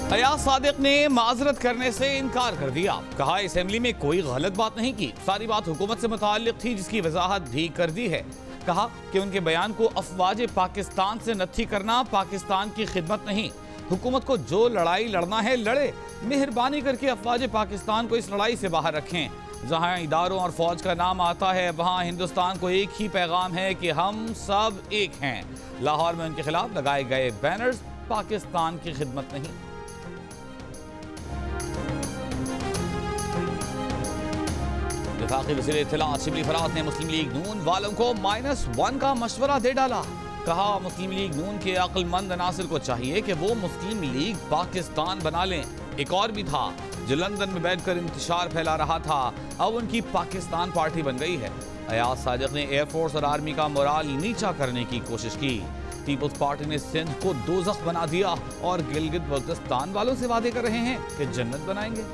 अयाज सादिक ने माजरत करने से इनकार कर दिया। कहा असेंबली में कोई गलत बात नहीं की, सारी बात हुकूमत से मुताल्लिक थी जिसकी वजाहत भी कर दी है। कहा कि उनके बयान को अफवाज पाकिस्तान से नत्थी करना पाकिस्तान की खिदमत नहीं। हुकूमत को जो लड़ाई लड़ना है लड़े, मेहरबानी करके अफवाज पाकिस्तान को इस लड़ाई से बाहर रखें। जहां इदारों और फौज का नाम आता है वहां हिंदुस्तान को एक ही पैगाम है कि हम सब एक हैं। लाहौर में उनके खिलाफ लगाए गए बैनर्स पाकिस्तान की खिदमत नहीं। वफाकी वज़ीर इत्तलात शिबली फराज ने मुस्लिम लीग नून वालों को -1 का मशवरा दे डाला। कहा मुस्लिम लीग नून के अक्लमंद अनासिर को चाहिए कि वो मुस्लिम लीग पाकिस्तान बना लें। एक और भी था जो लंदन में बैठकर इंतशार फैला रहा था, अब उनकी पाकिस्तान पार्टी बन गई है। अयाज सादिक ने एयरफोर्स और आर्मी का मोराल नीचा करने की कोशिश की। पीपल्स पार्टी ने सिंध को दोज़ख बना दिया और गिलगित बल्तिस्तान वालों से वादे कर रहे हैं कि जन्नत बनाएंगे।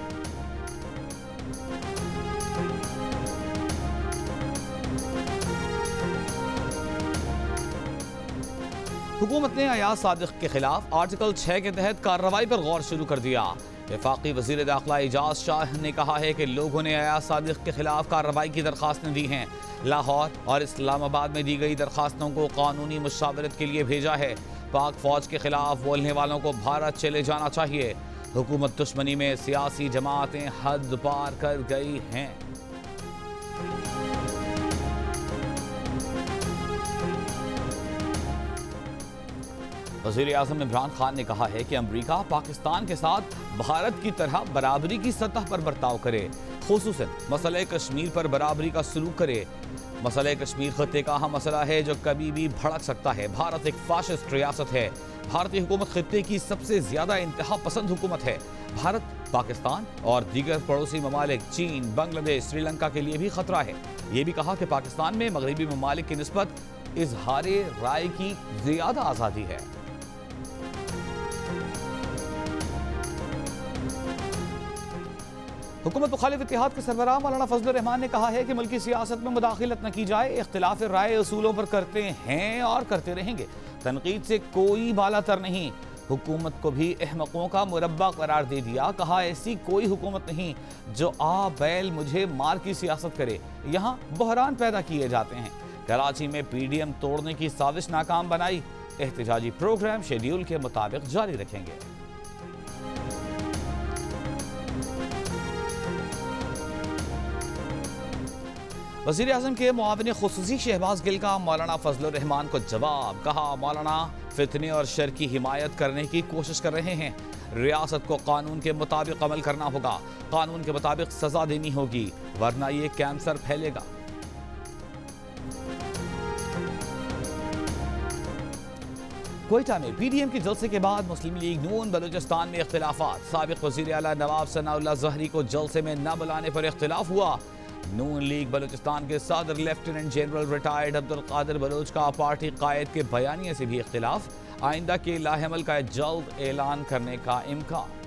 हुकूमत ने अयाज सादिक के खिलाफ आर्टिकल 6 के तहत कार्रवाई पर गौर शुरू कर दिया। वफाकी वज़ीर दाखिला एजाज शाह ने कहा है कि लोगों ने अयाज सादिक के खिलाफ कार्रवाई की दरखास्तें दी हैं। लाहौर और इस्लामाबाद में दी गई दरखास्तों को कानूनी मुशावरत के लिए भेजा है। पाक फौज के खिलाफ बोलने वालों को भारत चले जाना चाहिए। हुकूमत दुश्मनी में सियासी जमातें हद पार कर गई हैं। वज़ीर आज़म इमरान खान ने कहा है कि अमरीका पाकिस्तान के साथ भारत की तरह बराबरी की सतह पर बर्ताव करे, खुसूसन मसले कश्मीर पर बराबरी का सलूक करे। मसले कश्मीर खत्ते का अहम मसला है जो कभी भी भड़क सकता है। भारत एक फाशिस्ट रियासत है। भारतीय हुकूमत खत्ते की सबसे ज्यादा इंतहा पसंद हुकूमत है। भारत पाकिस्तान और दीगर पड़ोसी ममालिक चीन, बांग्लादेश, श्रीलंका के लिए भी खतरा है। ये भी कहा कि पाकिस्तान में मगरबी ममालिक की निस्बत इजहार राय की ज्यादा आज़ादी है। हुकूमत मुखालिफ इत्तेहाद के सरबराह मौलाना फजलुर रहमान ने कहा है कि मुल्की सियासत में मुदाखिलत न की जाए। इख्तिलाफ राय असूलों पर करते हैं और करते रहेंगे। तनकीद से कोई बालातर नहीं। हुकूमत को भी अहमकों का मुरब्बा करार दे दिया। कहा ऐसी कोई हुकूमत नहीं जो आ बैल मुझे मार की सियासत करे। यहाँ बहरान पैदा किए जाते हैं। कराची में PDM तोड़ने की साजिश नाकाम बनाई। एहतजाजी प्रोग्राम शेड्यूल के मुताबिक जारी रखेंगे। वज़ीर आज़म के मुआविन खुसूसी शहबाज गिल का मौलाना फजलुर रहमान को जवाब। कहा मौलाना फितने और शर की हिमायत करने की कोशिश कर रहे हैं। रियासत को कानून के मुताबिक अमल करना होगा। कानून के मुताबिक सजा देनी होगी, वरना ये कैंसर फैलेगा। क्वेटा में PDM के जलसे के बाद मुस्लिम लीग नून बलूचिस्तान में इख्तिलाफात। साबिक वज़ीर आला नवाब सनाउल्लाह ज़हरी को जलसे में न बुलाने पर इख्तिलाफ हुआ। नून लीग बलूचिस्तान के सदर lieutenant general retired Abdul Qadir Baloch का पार्टी कायद के बयानिए से भी इख्तिलाफ। आइंदा के लाहेमल का जल्द ऐलान करने का इम्कान।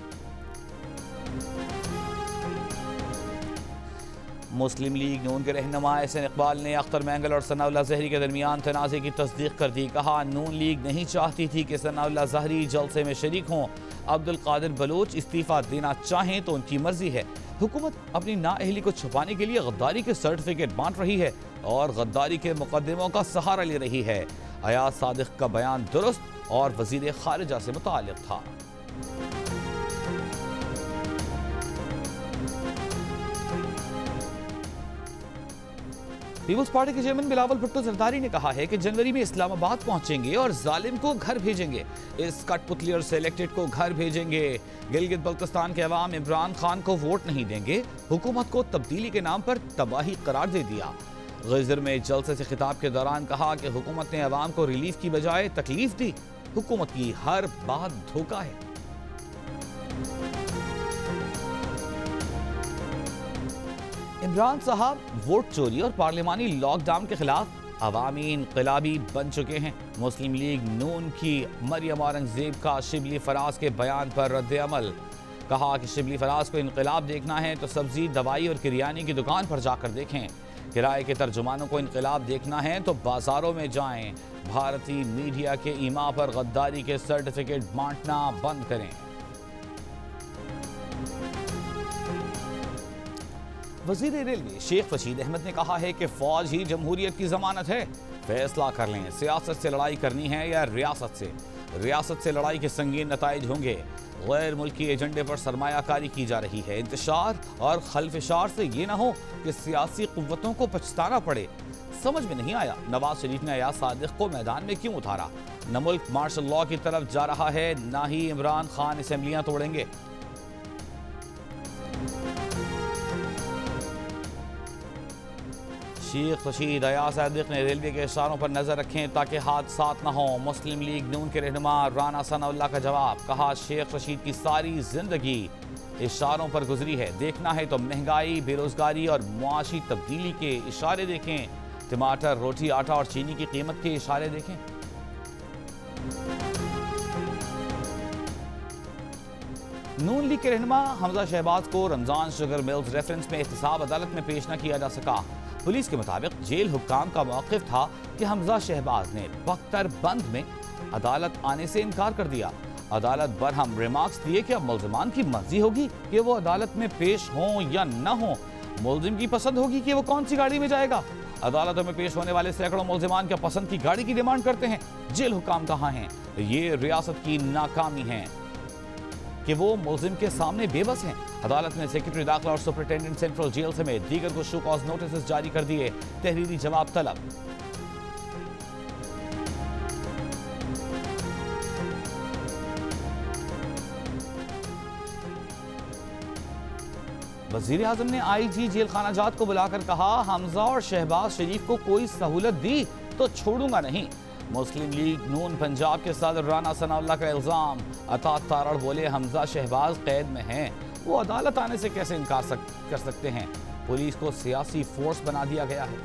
मुस्लिम लीग नून के रहनुमा एहसन इकबाल ने अख्तर मैंगल और सनाउल्लाह ज़हरी के दरमियान तनाज़े की तस्दीक कर दी। कहा नून लीग नहीं चाहती थी कि सनाउल्लाह ज़हरी जलसे में शरीक हों। अब्दुल कादिर बलोच इस्तीफ़ा देना चाहें तो उनकी मर्जी है। हुकूमत अपनी नाअहली को छुपाने के लिए गद्दारी के सर्टिफिकेट बांट रही है और गद्दारी के मुकदमों का सहारा ले रही है। अयाज सादिक का बयान दुरुस्त और वज़ीर खारिजा से मुताल्लिक़ था। पीपल्स पार्टी के चेयरमैन बिलावल भुट्टो जरदारी ने कहा है कि जनवरी में इस्लामाबाद पहुंचेंगे और जालिम को घर भेजेंगे। इस कठपुतली और सिलेक्टेड को घर भेजेंगे। गिलगित बल्तिस्तान के अवाम इमरान खान को वोट नहीं देंगे। हुकूमत को तब्दीली के नाम पर तबाही करार दे दिया। गजर में जलसे से खिताब के दौरान कहा कि हुकूमत ने अवाम को रिलीफ की बजाय तकलीफ दी। हुकूमत की हर बात धोखा है। इमरान साहब वोट चोरी और पार्लिमानी लॉकडाउन के खिलाफ अवामी इनकलाबी बन चुके हैं। मुस्लिम लीग नून की मरियम औरंगजेब का शिबली फराज के बयान पर रद्द अमल। कहा कि शिबली फराज को इनकलाब देखना है तो सब्जी, दवाई और किरियाने की दुकान पर जाकर देखें। किराए के तर्जुमानों को इनकलाब देखना है तो बाजारों में जाएं। भारतीय मीडिया के ईमा पर गद्दारी के सर्टिफिकेट बांटना बंद करें। वजीर रेलवे शेख रशीद अहमद ने कहा है कि फौज ही जमहूरियत की जमानत है। फैसला कर लें, सियासत से लड़ाई करनी है या रियासत से। रियासत से लड़ाई के संगीन नताइज होंगे। गैर मुल्की एजेंडे पर सरमायाकारी की जा रही है। इंतशार और खलफिशार से ये ना हो कि सियासी कुव्वतों को पछताना पड़े। समझ में नहीं आया नवाज शरीफ ने अयाज सादिक को मैदान में क्यों उतारा। न मुल्क मार्शल लॉ की तरफ जा रहा है, ना ही इमरान खान असेंबलियां तोड़ेंगे। शेख रशीद अयाज सादिक ने रेलवे के इशारों पर नजर रखें ताकि हादसात न हो। मुस्लिम लीग नून के रहनुमा राना सनाउल्लाह का जवाब, कहा शेख रशीद की सारी जिंदगी इशारों पर गुजरी है। देखना है तो महंगाई, बेरोजगारी और मुआशी तब्दीली के इशारे देखें। टमाटर, रोटी, आटा और चीनी की कीमत के इशारे देखें। नून लीग के रहनुमा हमजा शहबाज को रमजान शुगर मिल्स रेफरेंस में एहतसाब अदालत में पेश न किया जा सका। पुलिस के मुताबिक जेल हुक्काम का मौक़िफ़ था कि हमजा शहबाज ने बख्तर बंद में अदालत आने से इनकार कर दिया। अदालत बरहम रिमार्क्स दिए कि अब मुल्ज़िमान की मर्जी होगी कि वो अदालत में पेश हों या न हों। मुल्ज़िम की पसंद होगी कि वो कौन सी गाड़ी में जाएगा। अदालतों में पेश होने वाले सैकड़ों मुल्ज़िमान क्या पसंद की गाड़ी की डिमांड करते हैं। जेल हुक्काम कहाँ हैं? ये रियासत की नाकामी है कि वो मुल्ज़िम के सामने बेबस हैं। अदालत ने सेक्रेटरी दाखिला और सुपरिटेंडेंट सेंट्रल जेल समेत दीगर को शो कॉज नोटिस जारी कर दिए। तहरीरी जवाब तलब। वजीर आजम ने IG जेल खाना जात को बुलाकर कहा, हमजा और शहबाज शरीफ को कोई सहूलत दी तो छोड़ूंगा नहीं। मुस्लिम लीग नून पंजाब के सदर राना सनाउल्लाह का इल्जाम, अता तारड़ बोले हमजा शहबाज कैद में हैं, वो अदालत आने से कैसे इनकार कर सकते हैं। पुलिस को सियासी फोर्स बना दिया गया है।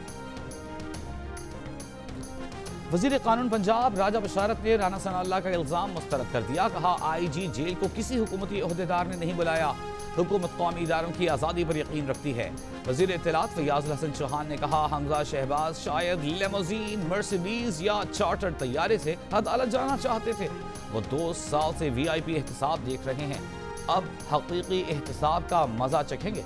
वजीर कानून पंजाब राजा बशारत ने राना सनाउल्लाह का इल्जाम मुस्तरद कर दिया। कहा IG जेल को किसी हुकूमती ओहदेदार ने नहीं बुलाया। हुकूमत कौमी इदारों की आज़ादी पर यकीन रखती है। वज़ीर इत्तलात फयाज़ुल हसन चौहान ने कहा, हमजा शहबाज शायद लेमोजीन, मर्सिडीज या चार्टर्ड तैयारे से अदालत जाना चाहते थे। वो 2 साल से VIP एहतसाब देख रहे हैं, अब हकीकी एहतसाब का मजा चखेंगे।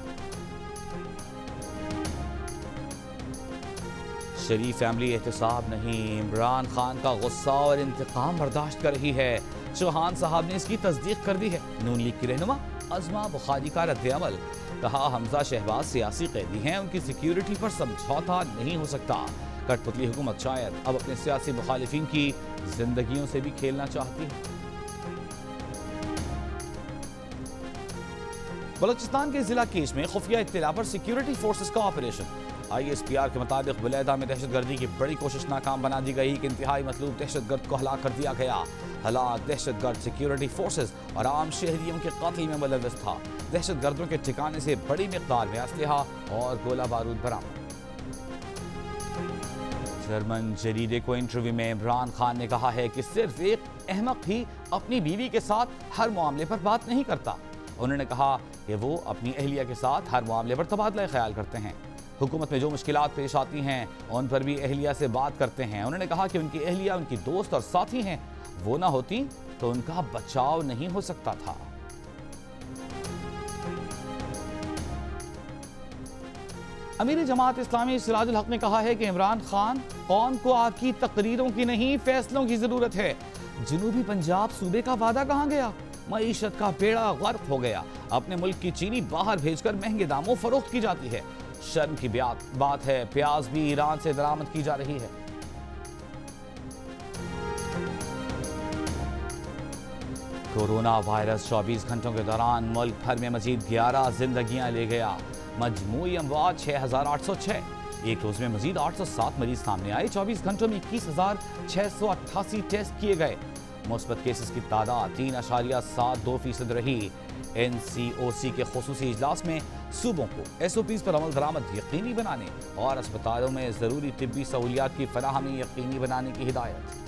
शरीफ फैमिली एहतसाब नहीं, इमरान खान का गुस्सा और इंतकाम बर्दाश्त कर रही है। चौहान साहब ने इसकी तस्दीक कर दी है। नून लीग की रहनुमा अज़मा बुखारी का रद्द-ए-अमल, कहा हमजा शहबाज सियासी कैदी हैं, उनकी सिक्योरिटी पर समझौता नहीं हो सकता। कठपुतली हुकूमत शायद अब अपने सियासी मुखालिफिन की जिंदगियों से भी खेलना चाहती है। बलोचिस्तान के जिला केश में खुफिया इत्तला पर सिक्योरिटी फोर्सेस का ऑपरेशन। ISPR के मुताबिक बुलैदा में दहशतगर्दी की बड़ी कोशिश नाकाम बना दी गई कि इंतहाई मतलूब दहशतगर्द को हलाक कर दिया गया। हलाक दहशतगर्द सिक्योरिटी फोर्सेस और आम शहरियों के कत्ल में मुलव्वस था। दहशतगर्दों के ठिकाने से बड़ी मिकदार में असलहा और गोला बारूद बरामद। जर्मन जरीदे को इंटरव्यू में इमरान खान ने कहा है कि सिर्फ एक अहमक ही अपनी बीवी के साथ हर मामले पर बात नहीं करता। उन्होंने कहा कि वो अपनी अहलिया के साथ हर मामले पर तबादला ख्याल करते हैं। हुकूमत में जो मुश्किलात पेश आती हैं उन पर भी अहलिया से बात करते हैं। उन्होंने कहा कि उनकी अहलिया उनकी दोस्त और साथी हैं, वो ना होती तो उनका बचाव नहीं हो सकता था। अमीर जमात इस्लामी सिराजुल हक ने कहा है कि इमरान खान कौम को आपकी तकरीरों की नहीं फैसलों की जरूरत है। जनूबी पंजाब सूबे का वादा कहाँ गया? मईशत का बेड़ा गर्क हो गया। अपने मुल्क की चीनी बाहर भेजकर महंगे दामों फरोख्त की जाती है। शर्म की बात है, प्याज भी ईरान से दरामद की जा रही है। कोरोना वायरस 24 घंटों के दौरान मुल्क भर में मजीद 11 जिंदगियां ले गया। मजमूई अमवात 6806। एक रोज में मजीद 807 मरीज सामने आए। 24 घंटों में 21,688 टेस्ट किए गए। मुस्बत केसेस की तादाद 3.72% रही। NCOC के खुसूसी इजलास में सूबों को SOPs पर अमल दरामद यकीनी बनाने और अस्पतालों में जरूरी तिब्बी सहूलियात की फराहमी यकीनी बनाने की हिदायत।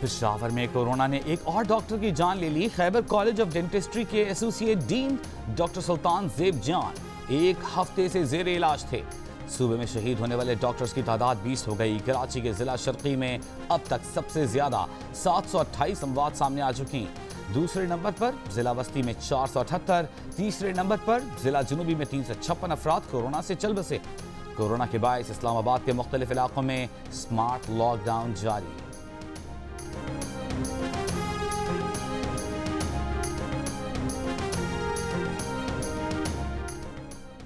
पेशावर में कोरोना ने एक और डॉक्टर की जान ले ली। खैबर कॉलेज ऑफ डेंटिस्ट्री के एसोसिएट डीन डॉक्टर सुल्तान जेब जान 1 हफ्ते से जेर इलाज थे। सूबे में शहीद होने वाले डॉक्टर्स की तादाद 20 हो गई। कराची के जिला शर्की में अब तक सबसे ज्यादा 728 अमवात सामने आ चुकी। दूसरे नंबर पर जिला बस्ती में 478, तीसरे नंबर पर जिला जुनूबी में 356 अफराद कोरोना से चल बसे। कोरोना के बायस इस्लामाबाद के मुख्तलिफ इलाकों में स्मार्ट लॉकडाउन जारी।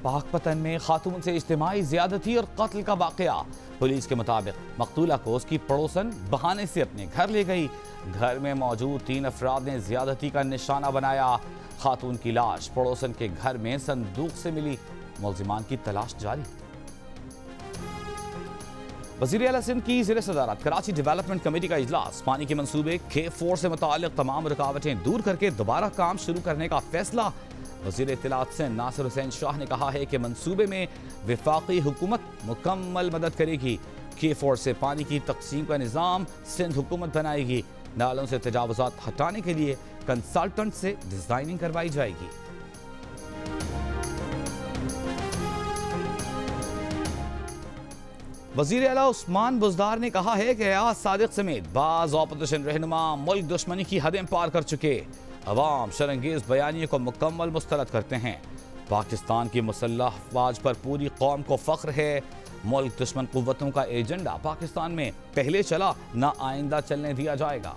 पाकपतन में खातून से इज्तिमाई ज्यादती और कत्ल का वाकया। पुलिस के मुताबिक मकतूला को उसकी पड़ोसन बहाने से अपने घर ले गई। घर में मौजूद 3 अफराद ने ज्यादती का निशाना बनाया। खातून की लाश पड़ोसन के घर में संदूक से मिली। मुल्जिमान की तलाश जारी। वज़ीर आला सिंध की ज़ेर सदारत कराची डेवलपमेंट कमेटी का इजलास। पानी के मंसूबे K4 से मुताल्लिक तमाम रुकावटें दूर करके दोबारा काम शुरू करने का फैसला। वज़ीर इत्तलात सिंध नासिर हुसैन शाह ने कहा है कि मंसूबे में वफाकी हुकूमत मुकम्मल मदद करेगी। K4 से पानी की तकसीम का निज़ाम सिंध हुकूमत बनाएगी। नालों से तजावुज़ात हटाने के लिए कंसल्टेंट से डिज़ाइनिंग करवाई जाएगी। वज़ीर आला उस्मान बुज़दार ने कहा है कि अयाज सादिक समेत बाज़ ऑपोजिशन रहनुमा मुल्क दुश्मनी की हदें पार कर चुके। अवाम शरंगेज बयानियों को मुकम्मल मुस्तरद करते हैं। पाकिस्तान की मुसल्लह अफवाज पर पूरी कौम को फ़ख्र है। मुल्क दुश्मन कुव्वतों का एजेंडा पाकिस्तान में पहले चला, ना आइंदा चलने दिया जाएगा।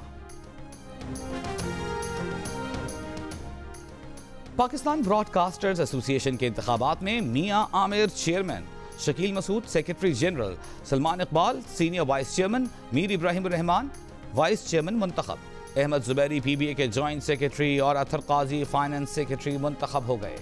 पाकिस्तान ब्रॉडकास्टर्स एसोसिएशन के इंतखाबात में Mian Aamir chairman, Shakeel Masood secretary general, Salman Iqbal senior vice chairman, Mir Ibrahim Rehman vice chairman मुंतखब, अहमद जुबैरी PBA के जॉइंट सेक्रेटरी और अतर काजी फाइनेंस सेक्रेटरी मुंतखब हो गए।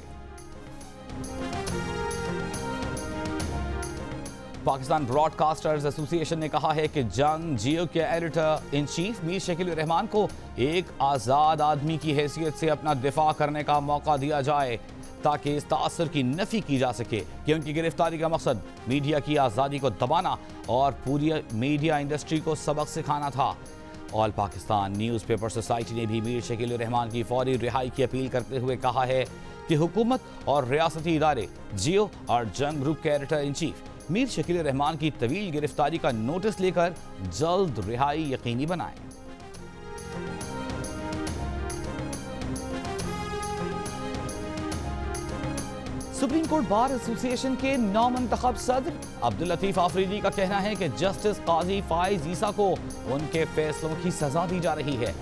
पाकिस्तान ब्रॉडकास्टर्स एसोसिएशन ने कहा है कि जंग जियो के editor in chief Mir Shakeel Rahman को एक आज़ाद आदमी की हैसियत से अपना दिफा करने का मौका दिया जाए ताकि इस तासर की नफी की जा सके कि उनकी गिरफ्तारी का मकसद मीडिया की आज़ादी को दबाना और पूरी मीडिया इंडस्ट्री को सबक सिखाना था। ऑल पाकिस्तान न्यूज़पेपर सोसाइटी ने भी मीर शकील रहमान की फौरी रिहाई की अपील करते हुए कहा है कि हुकूमत और रियासती इदारे जियो और जंग ग्रुप के editor in chief Mir Shakeel Rahman की तवील गिरफ्तारी का नोटिस लेकर जल्द रिहाई यकीनी बनाएं। सुप्रीम कोर्ट बार एसोसिएशन के नौमंतखब सदर अब्दुल लतीफ आफरीदी का कहना है कि जस्टिस काजी फाइज ईसा को उनके फैसलों की सजा दी जा रही है।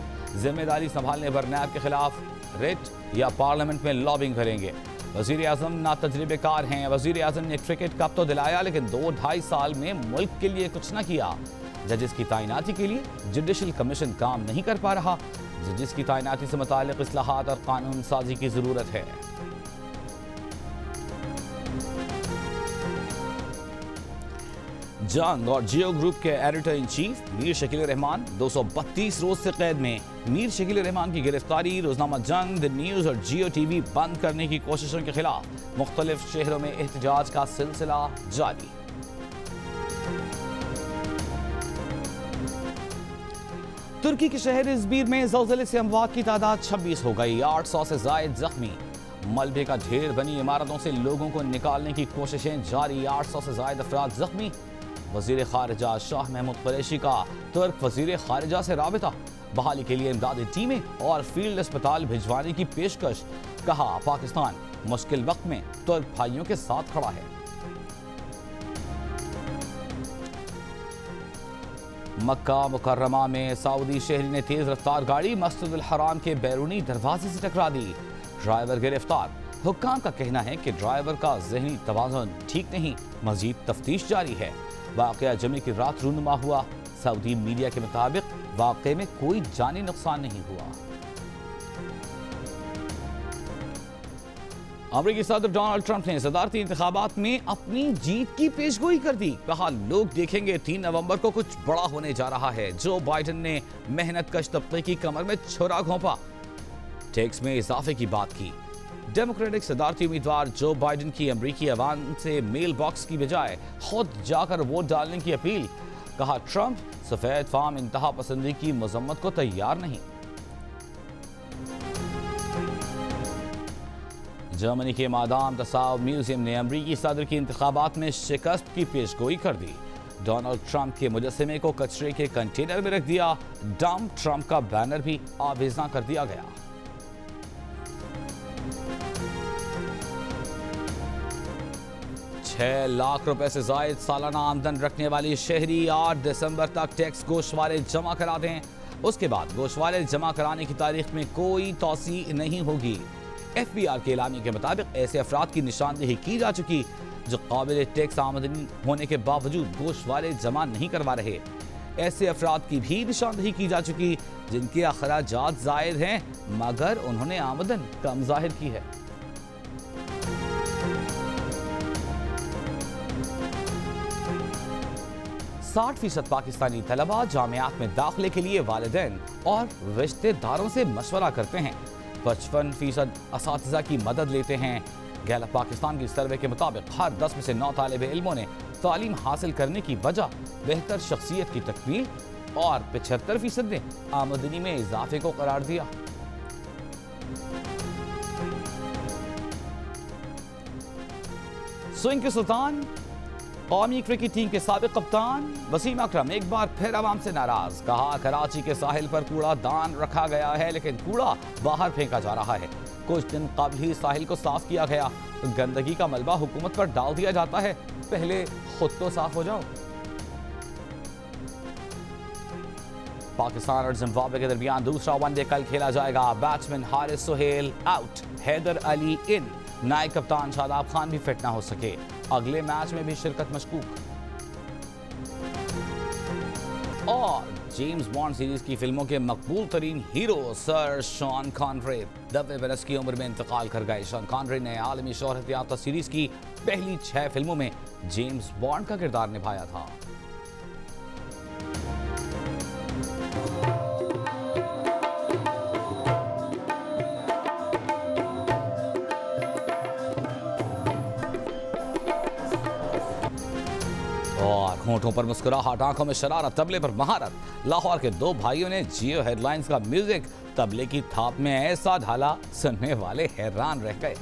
जिम्मेदारी संभालने पर नैब के खिलाफ रिट या पार्लियामेंट में लॉबिंग करेंगे। वजीर आजम ना तजर्बेकार हैं। वजीर आजम ने क्रिकेट कप तो दिलाया लेकिन 2-2.5 साल में मुल्क के लिए कुछ न किया। जजेस की तैनाती के लिए जुडिशल कमीशन काम नहीं कर पा रहा। जजेस की तैनाती से मुताल्लिक इस्लाहात और कानून साजी की जरूरत है। जंग और जियो ग्रुप के editor in chief Mir Shakeel Rahman 232 रोज से कैद में। मीर शकील रहमान की गिरफ्तारी, रोजनामा जंग, द न्यूज और जियो टीवी बंद करने की कोशिशों के खिलाफ मुख्तलिफ शहरों में एहतजाज का सिलसिला जारी। तुर्की के शहर इज़मिर में ज़लज़ले से अमवात की तादाद 26 हो गई। 800 से ज़ायद जख्मी। मलबे का ढेर बनी इमारतों से लोगों को निकालने की कोशिशें जारी। 800 से ज़ायद अफराद जख्मी। वज़ीर ख़ारिजा शाह महमूद कुरैशी का तुर्क वज़ीर ख़ारिजा से राबिता। बहाली के लिए इमदादी टीमें और फील्ड अस्पताल भिजवाने की पेशकश। कहा पाकिस्तान मुश्किल वक्त में तुर्क भाइयों के साथ खड़ा है। मक्का मुकर्रमा में सऊदी शहरी ने तेज रफ्तार गाड़ी मस्जिद हराम के बैरूनी दरवाजे से टकरा दी। ड्राइवर गिरफ्तार। हुक्काम का कहना है कि ड्राइवर का ज़हनी तवाज़ुन ठीक नहीं। मज़ीद तफ्तीश जारी है। वाक़या जुमे की रात रूनुमा हुआ। सऊदी मीडिया के मुताबिक वाक़े में कोई जानी नुकसान नहीं हुआ। अमेरिकी सदर डोनाल्ड ट्रंप ने सदारती इंतखाबात में अपनी जीत की पेशगोई कर दी। कहा लोग देखेंगे 3 नवंबर को कुछ बड़ा होने जा रहा है। जो बाइडन ने मेहनत कश तबके की कमर में छुरा घोंपा। टैक्स में इजाफे की बात की। डेमोक्रेटिक सदारती उम्मीदवार जो बाइडन की अमरीकी अवाम से मेल बॉक्स की बजाय खुद जाकर वोट डालने की अपील। कहा ट्रंप सफेद फार्म इंतहा पसंदी की मजम्मत को तैयार नहीं। जर्मनी के मादाम तसाव म्यूजियम ने अमरीकी सदर की इंतखाबात में शिकस्त की पेशगोई कर दी। डोनाल्ड ट्रंप के मुजस्समे को कचरे के कंटेनर में रख दिया। डम्प ट्रंप का बैनर भी आवेज़ा कर दिया गया। ₹6 लाख से जायद सालाना आमदन रखने वाली शहरी 8 दिसंबर तक टैक्स गोशवारे जमा करा दें। उसके बाद गोशवारे जमा कराने की तारीख में कोई तौसी नहीं होगी। FBI के एलामी के मुताबिक ऐसे अफराद की निशानदेही की जा चुकी जो काबिल टैक्स आमदनी होने के बावजूद गोशवारे जमा नहीं करवा रहे। ऐसे अफराद की भी निशानदेही की जा चुकी जिनके अखराजात जायद हैं मगर उन्होंने आमदन कम जाहिर की है। %60 पाकिस्तानी तलबा जामियात में दाखिले के लिए वालिदैन और रिश्तेदारों से मशवरा करते हैं। 55% असातिज़ा की मदद लेते हैं। गैलप पाकिस्तान की सर्वे के मुताबिक हर 10 में से 9 तालिब इल्मों ने तालीम हासिल करने की वजह बेहतर शख्सियत की तकमील और 75% ने आमदनी में इजाफे को करार दिया। स्विंग के सुल्तान कौमी क्रिकेट टीम के साबिक कप्तान वसीम अकरम एक बार फिर आवाम से नाराज। कहा कराची के साहिल पर कूड़ा दान रखा गया है लेकिन कूड़ा बाहर फेंका जा रहा है। कुछ दिन कबल ही साहिल को साफ किया गया। गंदगी का मलबा हुकूमत पर डाल दिया जाता है। पहले खुद तो साफ हो जाओ। पाकिस्तान और जिम्बाब्वे के दरमियान दूसरा वनडे कल खेला जाएगा। बैट्समैन हारिस सोहेल आउट, हैदर अली इन। नायब कप्तान शादाब खान भी फिट ना हो सके। अगले मैच में भी शिरकत मशकूक। और जेम्स बॉन्ड सीरीज की फिल्मों के मकबूल तरीन हीरो सर शॉन कॉनरे 90 बरस की उम्र में इंतकाल कर गए। शॉन कॉनरे ने आलमी शोहरत याफ्ता सीरीज की पहली 6 फिल्मों में जेम्स बॉन्ड का किरदार निभाया था। और होंठों पर मुस्कुराहट, आंखों में शरारत, तबले पर महारत। लाहौर के 2 भाइयों ने जियो हेडलाइंस का म्यूजिक तबले की थाप में ऐसा ढाला, सुनने वाले हैरान रह गए।